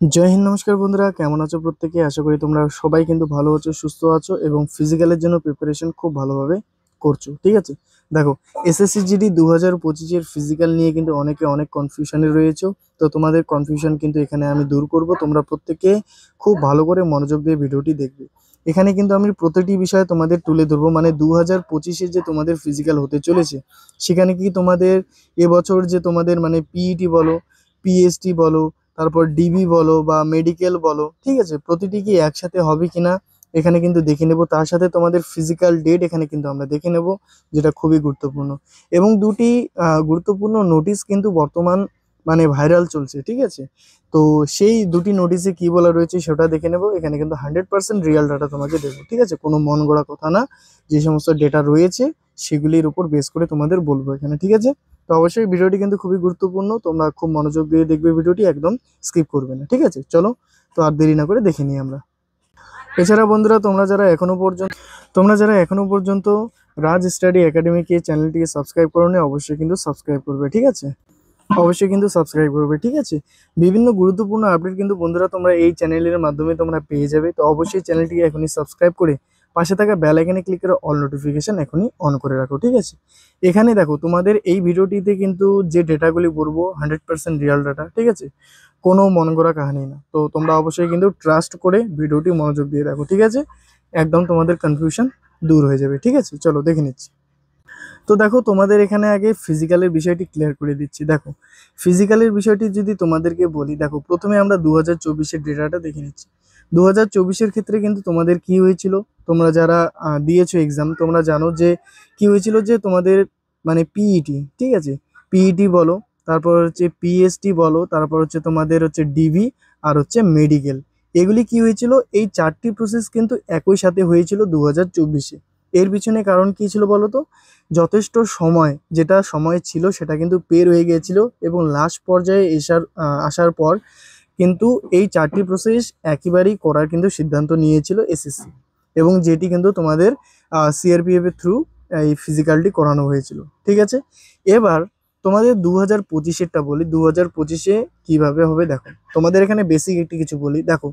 জয় হিন্দ, নমস্কার বন্ধুরা, কেমন আছো প্রত্যেকে? আশা করি তোমরা সবাই কিন্তু ভালো আছো, সুস্থ আছো এবং ফিজিক্যালের জন্য প্রিপারেশন খুব ভালোভাবে করছো। ঠিক আছে, দেখো, এসএসসি জিডি 2025-এর ফিজিক্যাল নিয়ে কিন্তু অনেকে অনেক কনফিউশনে রয়েছে। তো তোমাদের কনফিউশন কিন্তু এখানে আমি দূর করব। তোমরা প্রত্যেকে খুব ভালো করে মনোযোগ দিয়ে ভিডিওটি দেখবে। এখানে কিন্তু আমি প্রতিটি বিষয়ে তোমাদের তুলে ধরবো, মানে 2025-এ যে তোমাদের ফিজিক্যাল হতে চলেছে, সেখানে কি তোমাদের এবছর যে তোমাদের মানে পিইটি বলো, পিএসটি বলো, তারপর ডিবি বলো বা মেডিকেল বলো, ঠিক আছে, প্রতিটি কি একসাথে হবে কিনা এখানে কিন্তু দেখে নেব। তার সাথে তোমাদের ফিজিক্যাল ডেট এখানে কিন্তু আমরা দেখে নেব, যেটা খুবই গুরুত্বপূর্ণ। এবং দুটি গুরুত্বপূর্ণ নোটিশ কিন্তু বর্তমান মানে ভাইরাল চলছে, ঠিক আছে। তো সেই দুটি নোটিশে কি বলা রয়েছে সেটা দেখে নেব। এখানে কিন্তু 100% রিয়েল ডাটা তোমাকে দেবো, ঠিক আছে, কোনো মন গড়া কথা না। যে সমস্ত ডেটা রয়েছে সেগুলির উপর বেস করে তোমাদের বলবো এখানে, ঠিক আছে। তো অবশ্যই ভিডিওটি কিন্তু খুবই গুরুত্বপূর্ণ, তোমরা খুব মনোযোগ দিয়ে দেখবে ভিডিওটি, একদম স্কিপ করবে না, ঠিক আছে। চলো, তো আর দেরি না করে দেখে নিই আমরা। এছাড়া বন্ধুরা, তোমরা যারা এখনো পর্যন্ত রাজ স্টাডি একাডেমিকে চ্যানেলটিকে সাবস্ক্রাইব করোনি, অবশ্যই কিন্তু সাবস্ক্রাইব করবে, ঠিক আছে। অবশ্যই কিন্তু সাবস্ক্রাইব করবে, ঠিক আছে। বিভিন্ন গুরুত্বপূর্ণ আপডেট কিন্তু বন্ধুরা তোমরা এই চ্যানেলের মাধ্যমে তোমরা পেয়ে যাবে। তো অবশ্যই চ্যানেলটিকে এখনই সাবস্ক্রাইব করে পাশে থাকা বেল আইকনে ক্লিক করে অল নোটিফিকেশন এখনই অন করে রাখো, ঠিক আছে। এখানে দেখো, তোমাদের এই ভিডিওটিতে কিন্তু যে ডেটাগুলি বলবো 100% রিয়াল ডাটা, ঠিক আছে, কোনো মন গড়া কাহিনী না। তো তোমরা অবশ্যই কিন্তু ট্রাস্ট করে ভিডিওটি মনোযোগ দিয়ে দেখো, ঠিক আছে। একদম তোমাদের কনফিউশন দূর হয়ে যাবে, ঠিক আছে। চলো দেখে নিচ্ছি। তো দেখো, তোমাদের এখানে আগে ফিজিক্যালের বিষয়টি ক্লিয়ার করে দিচ্ছি। দেখো, ফিজিক্যালের বিষয়টি যদি তোমাদেরকে বলি, দেখো, প্রথমে আমরা 2024-এর ডেটাটা দেখে নিচ্ছি। 2024-এর ক্ষেত্রে কিন্তু তোমাদের কি হয়েছিল, তোমরা যারা দিয়েছো এক্সাম, তোমরা জানো যে কি হয়েছিল, যে তোমাদের মানে পিইটি, ঠিক আছে, পিইটি বলো, তারপর হচ্ছে পিএসটি বলো, তারপর হচ্ছে তোমাদের হচ্ছে ডিভি, আর হচ্ছে মেডিকেল। এগুলি কি হয়েছিল, এই চারটি প্রসেস কিন্তু একই সাথে হয়েছিল 2024-এ। এর পিছনে কারণ কি ছিল বলো তো? যথেষ্ট সময়, যেটা সময় ছিল সেটা কিন্তু পের হয়ে গিয়েছিল, এবং লাস্ট পর্যায়ে আসার পর কিন্তু এই চারটি প্রসেস একেবারেই করার কিন্তু সিদ্ধান্ত নিয়েছিল এসএসসি, এবং যেটি কিন্তু তোমাদের সিআরপিএফ এর থ্রু এই ফিজিক্যালটি করানো হয়েছিল, ঠিক আছে। এবার তোমাদের 2025-এরটা বলি, 2025-এ কিভাবে হবে দেখো। তোমাদের এখানে বেসিক একটি কিছু বলি, দেখো,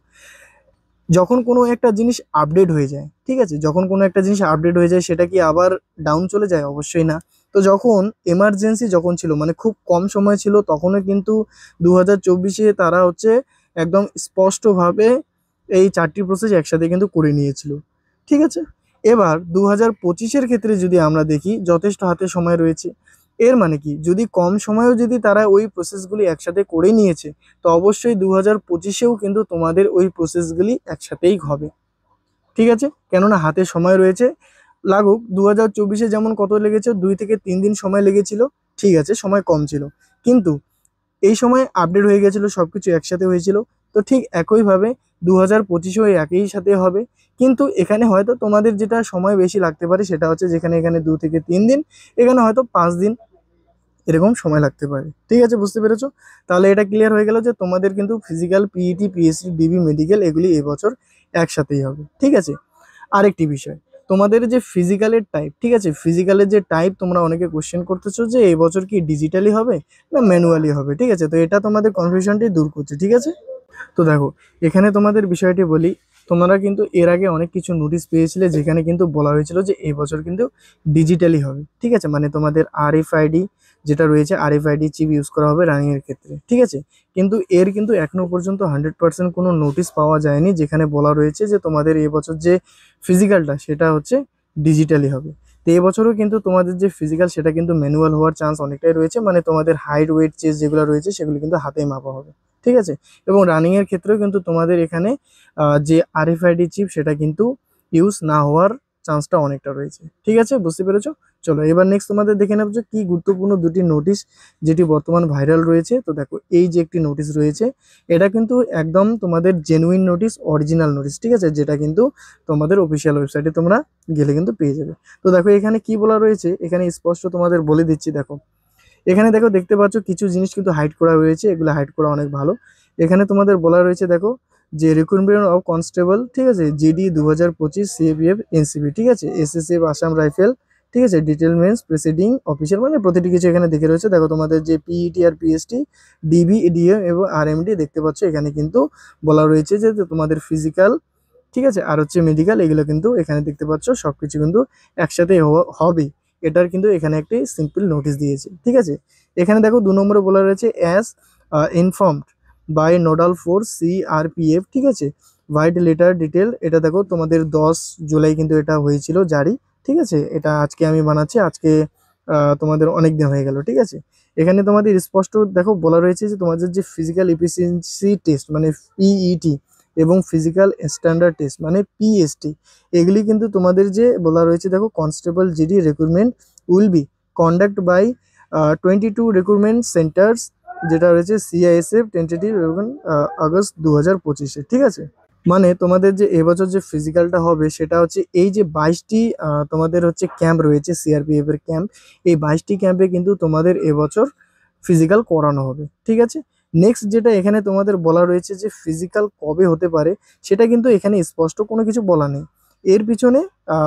যখন কোনো একটা জিনিস আপডেট হয়ে যায়, ঠিক আছে, যখন কোনো একটা জিনিস আপডেট হয়ে যায়, সেটা কি আবার ডাউন চলে যায়? অবশ্যই না। তো যখন এমার্জেন্সি যখন ছিল, মানে খুব কম সময় ছিল, তখনও কিন্তু 2024-এ তারা হচ্ছে একদম স্পষ্টভাবে এই চারটি প্রসেস একসাথে কিন্তু করে নিয়েছিল, ঠিক আছে। এবার 2025-এর ক্ষেত্রে যদি আমরা দেখি, যথেষ্ট হাতে সময় রয়েছে। এর মানে কি, যদি কম সময়েও যদি তারা ওই প্রসেসগুলি একসাথে করে নিয়েছে, তো অবশ্যই 2025-এও কিন্তু তোমাদের ওই প্রসেসগুলি একসাথেই হবে, ঠিক আছে। কেননা হাতে সময় রয়েছে। লাগুক 2024-এ যেমন কত লেগেছে, 2 থেকে 3 দিন সময় লেগেছিল, ঠিক আছে, সময় কম ছিল, কিন্তু এই সময় আপডেট হয়ে গেছিল, সবকিছু একসাথে হয়েছিল। তো ঠিক একইভাবে 2025-এও একই সাথে হবে। কিন্তু এখানে হয়তো তোমাদের যেটা সময় বেশি লাগতে পারে, সেটা হচ্ছে যেখানে এখানে 2 থেকে 3 দিন, এখানে হয়তো 5 দিন এরকম সময় লাগতে পারে, ঠিক আছে, বুঝতে পেরেছো? তাহলে এটা ক্লিয়ার হয়ে গেল যে তোমাদের কিন্তু physical, PET, PSC, DB, medical এগুলি এবছর একসাথেই হবে, ঠিক আছে। আরেকটি বিষয়, তোমাদের যে ফিজিক্যালের টাইপ, ঠিক আছে, ফিজিক্যালের যে টাইপ, তোমরা অনেকে কোশ্চেন করতেছো যে এবছর কি ডিজিটালি হবে না ম্যানুয়ালি হবে, ঠিক আছে। তো এটা তোমাদের কনফিউশনটি দূর করছে, ঠিক আছে। তো দেখো, এখানে তোমাদের বিষয়টি বলি, তোমরা কিন্তু এর আগে অনেক কিছু নোটিশ পেয়েছিলে, যেখানে কিন্তু বলা হয়েছিল যে এই বছর কিন্তু ডিজিটালি হবে, ঠিক আছে, মানে তোমাদের আরএফআইডি যেটা রয়েছে, আরএফআইডি চিপ ইউজ করা হবে রানিং এর ক্ষেত্রে, ঠিক আছে। কিন্তু এর কিন্তু এখনো পর্যন্ত 100% কোনো নোটিশ পাওয়া যায়নি, যেখানে বলা রয়েছে যে তোমাদের এবছর যে ফিজিক্যালটা সেটা হচ্ছে ডিজিটালি হবে। তো এবছরও কিন্তু তোমাদের যে ফিজিক্যাল সেটা কিন্তু ম্যানুয়াল হওয়ার চান্স অনেকটাই রয়েছে, মানে তোমাদের হাইট, ওয়েট, চেস্ট যেগুলো রয়েছে সেগুলো কিন্তু হাতেই মাপা হবে, ঠিক আছে। এবং রানিং এর ক্ষেত্রেও কিন্তু তোমাদের এখানে যে আরএফআইডি চিপ সেটা কিন্তু ইউজ না হওয়ার চান্সটা অনেকটা রয়েছে, ঠিক আছে, বুঝতে পেরেছো? চলো, এবার নেক্সট তোমাদের দেখে নেবো যে কি গুরুত্বপূর্ণ দুটি নোটিশ যেটি বর্তমান ভাইরাল রয়েছে। তো দেখো, এই যে একটি নোটিশ রয়েছে, এটা কিন্তু একদম তোমাদের জেনুইন নোটিশ, অরিজিনাল নোটিশ, ঠিক আছে, যেটা কিন্তু তোমাদের অফিসিয়াল ওয়েবসাইটে তোমরা গেলে কিন্তু পেয়ে যাবে। তো দেখো, এখানে কি বলা রয়েছে, এখানে স্পষ্ট তোমাদের বলে দিচ্ছি। দেখো, এখানে দেখো, দেখতে পাচ্ছ কিছু জিনিস কিন্তু হাইড করা হয়েছে, এগুলো হাইড করা অনেক ভালো। এখানে তোমাদের বলা রয়েছে, দেখো, যে রিক্রুটমেন্ট অফ কনস্টেবল, ঠিক আছে, জিডি 2025 সিএপিএফ এনসিবি, ঠিক আছে, এসএসএফ আসাম রাইফেল, ঠিক আছে। ডিটেল মেন্স প্রিসিডিং অফিসার, মানে প্রতিটি কিছু এখানে দেখে রয়েছে। দেখো তোমাদের যে পিইটি আর পিএসটি, ডিবি, ডিএম এবং আরএমডি দেখতে পাচ্ছ এখানে কিন্তু বলা রয়েছে যে তোমাদের ফিজিক্যাল, ঠিক আছে, আর হচ্ছে মেডিকেল, এগুলো কিন্তু এখানে দেখতে পাচ্ছ সবকিছু কিন্তু একসাথে হবে। এটার কিন্তু এখানে একটি সিম্পল নোটিশ দিয়েছে, ঠিক আছে। এখানে দেখো 2 নম্বরে বলা রয়েছে as informed by nodal force CRPF, ঠিক আছে, হোয়াইট লেটার ডিটেল। এটা দেখো তোমাদের 10 জুলাই কিন্তু এটা হয়েছিল জারি, ঠিক আছে। এটা আজকে আমি বানাচ্ছি, আজকে তোমাদের অনেক দিন হয়ে গেল, ঠিক আছে। এখানে তোমাদের স্পষ্ট দেখো বলা রয়েছে যে তোমাদের যে ফিজিক্যাল এফিসিয়েন্সি টেস্ট মানে পিইটি এবং ফিজিক্যাল স্ট্যান্ডার্ড টেস্ট মানে পিএসটি, এগুলি কিন্তু তোমাদের যে বলা রয়েছে দেখো constable GD recruitment will be conduct by 22 recruitment centres, যেটা রয়েছে সিআইএসএফ টেন্টেটিভ এবং আগস্ট 2025-এ, ঠিক আছে। মানে তোমাদের যে এবছর যে ফিজিক্যালটা হবে সেটা হচ্ছে এই যে 22টি তোমাদের হচ্ছে ক্যাম্প রয়েছে সিআরপিএফ এর ক্যাম্প, এই 22টি ক্যাম্পে কিন্তু তোমাদের এবছর ফিজিক্যাল করানো হবে, ঠিক আছে। নেক্সট যেটা এখানে তোমাদের বলা রয়েছে যে ফিজিক্যাল কবে হতে পারে, সেটা কিন্তু এখানে স্পষ্ট কোনো কিছু বলা নেই। এর পিছনে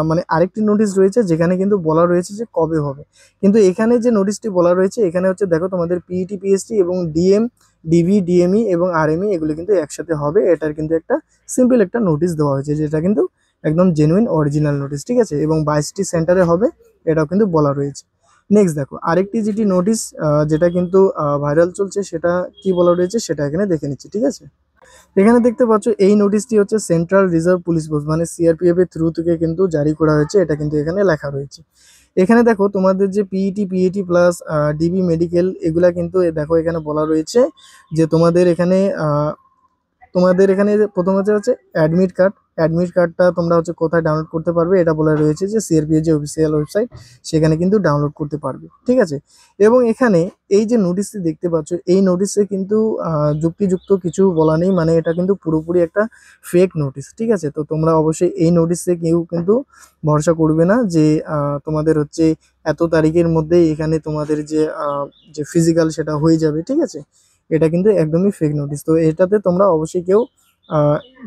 মানে আরেকটি নোটিশ রয়েছে যেখানে কিন্তু বলা রয়েছে যে কবে হবে, কিন্তু এখানে যে নোটিশটি বলা রয়েছে এখানে হচ্ছে দেখো তোমাদের পিইটি পিএসটি এবং ডিএম, ডিবি, ডিএমই এবং আরএমই এগুলো কিন্তু একসাথে হবে। এটার কিন্তু একটা সিম্পল একটা নোটিশ দেওয়া হয়েছে, যেটা কিন্তু একদম জেনুইন অরিজিনাল নোটিশ, ঠিক আছে, এবং 22টি সেন্টারে হবে এটাও কিন্তু বলা রয়েছে। নেক্সট দেখো আরেকটি যেটি নোটিশ যেটা কিন্তু ভাইরাল চলছে, সেটা কি বলা রয়েছে সেটা এখানে দেখে নিচ্ছি, ঠিক আছে। এখানে দেখতে পাচ্ছ এই নোটিশটি হচ্ছে সেন্ট্রাল রিজার্ভ পুলিশ ফোর্স মানে সিআরপিএফ এর থ্রু থেকে কিন্তু জারি করা হয়েছে, এটা কিন্তু এখানে লেখা রয়েছে। এখানে দেখো তোমাদের যে PET PAT plus DB medical এগুলা কিন্তু দেখো এখানে বলা রয়েছে যে তোমাদের এখানে প্রথম হচ্ছে অ্যাডমিট কার্ডটা তোমরা হচ্ছে কোথায় ডাউনলোড করতে পারবে, এটা বলা রয়েছে যে সিআরপিএফ যে অফিসিয়াল ওয়েবসাইট সেখানে কিন্তু ডাউনলোড করতে পারবে, ঠিক আছে। এবং এখানে এই যে নোটিশটি দেখতে পাচ্ছ এই নোটিশে কিন্তু যুক্তিযুক্ত কিছু বলা নেই, মানে এটা কিন্তু পুরোপুরি একটা ফেক নোটিশ, ঠিক আছে। তো তোমরা অবশ্যই এই নোটিশে কেউ কিন্তু ভরসা করবে না যে তোমাদের হচ্ছে এত তারিখের মধ্যেই এখানে তোমাদের যে ফিজিক্যাল সেটা হয়ে যাবে, ঠিক আছে। এটা কিন্তু একদমই ফেক নোটিশ, তো এটাতে তোমরা অবশ্যই কেউ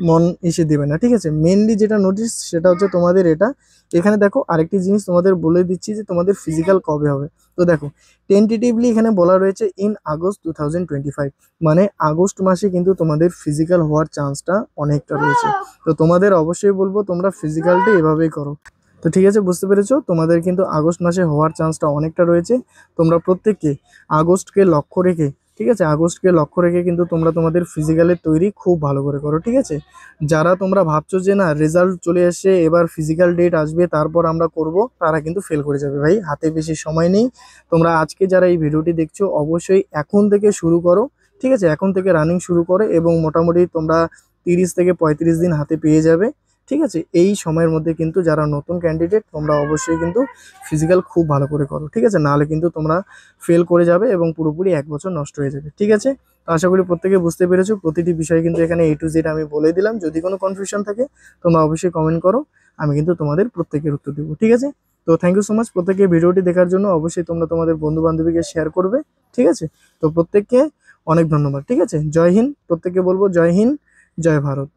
মন এসে দেবে না, ঠিক আছে। মেনলি যেটা নোটিশ সেটা হচ্ছে তোমাদের এটা। এখানে দেখো আরেকটি জিনিস তোমাদের বলে দিচ্ছি যে তোমাদের ফিজিক্যাল কবে হবে। তো দেখো টেন্টেটিভলি এখানে বলা রয়েছে ইন আগস্ট 2025, মানে আগস্ট মাসে কিন্তু তোমাদের ফিজিক্যাল হওয়ার চান্সটা অনেকটা রয়েছে। তো তোমাদের অবশ্যই বলবো তোমরা ফিজিক্যালটা এভাবেই করো। তো ঠিক আছে, বুঝতে পেরেছো, তোমাদের কিন্তু আগস্ট মাসে হওয়ার চান্সটা অনেকটা রয়েছে। তোমরা প্রত্যেককে আগস্টকে লক্ষ্য রেখে, ঠিক আছে, আগস্টকে লক্ষ্য রেখে কিন্তু তোমরা তোমাদের ফিজিক্যালের তৈরি খুব ভালো করে করো, ঠিক আছে। যারা তোমরা ভাবছো যে না রেজাল্ট চলে এসে এবার ফিজিক্যাল ডেট আসবে তারপর আমরা করব, তারা কিন্তু ফেল করে যাবে ভাই, হাতে বেশি সময় নেই। তোমরা আজকে যারা এই ভিডিওটি দেখছো অবশ্যই এখন থেকে শুরু করো, ঠিক আছে, এখন থেকে রানিং শুরু করো এবং মোটামুটি তোমরা 30 থেকে 35 দিন হাতে পেয়ে যাবে, ঠিক আছে। এই সময়ের মধ্যে কিন্তু যারা নতুন ক্যান্ডিডেট তোমরা অবশ্যই কিন্তু ফিজিক্যাল খুব ভালো করে করো, ঠিক আছে, নাহলে কিন্তু তোমরা ফেল করে যাবে এবং পুরোপুরি 1 বছর নষ্ট হয়ে যাবে, ঠিক আছে। তো আশা করি প্রত্যেকে বুঝতে পেরেছো, প্রতিটি বিষয় কিন্তু এখানে A to Z আমি বলে দিলাম। যদি কোনো কনফিউশন থাকে তোমরা অবশ্যই কমেন্ট করো, আমি কিন্তু তোমাদের প্রত্যেকের উত্তর দেবো, ঠিক আছে। তো থ্যাংক ইউ সো মাচ প্রত্যেকে ভিডিওটি দেখার জন্য। অবশ্যই তোমরা তোমাদের বন্ধু বান্ধবীকে শেয়ার করবে, ঠিক আছে। তো প্রত্যেককে অনেক ধন্যবাদ, ঠিক আছে। জয় হিন্দ, প্রত্যেককে বলবো জয় হিন্দ, জয় ভারত।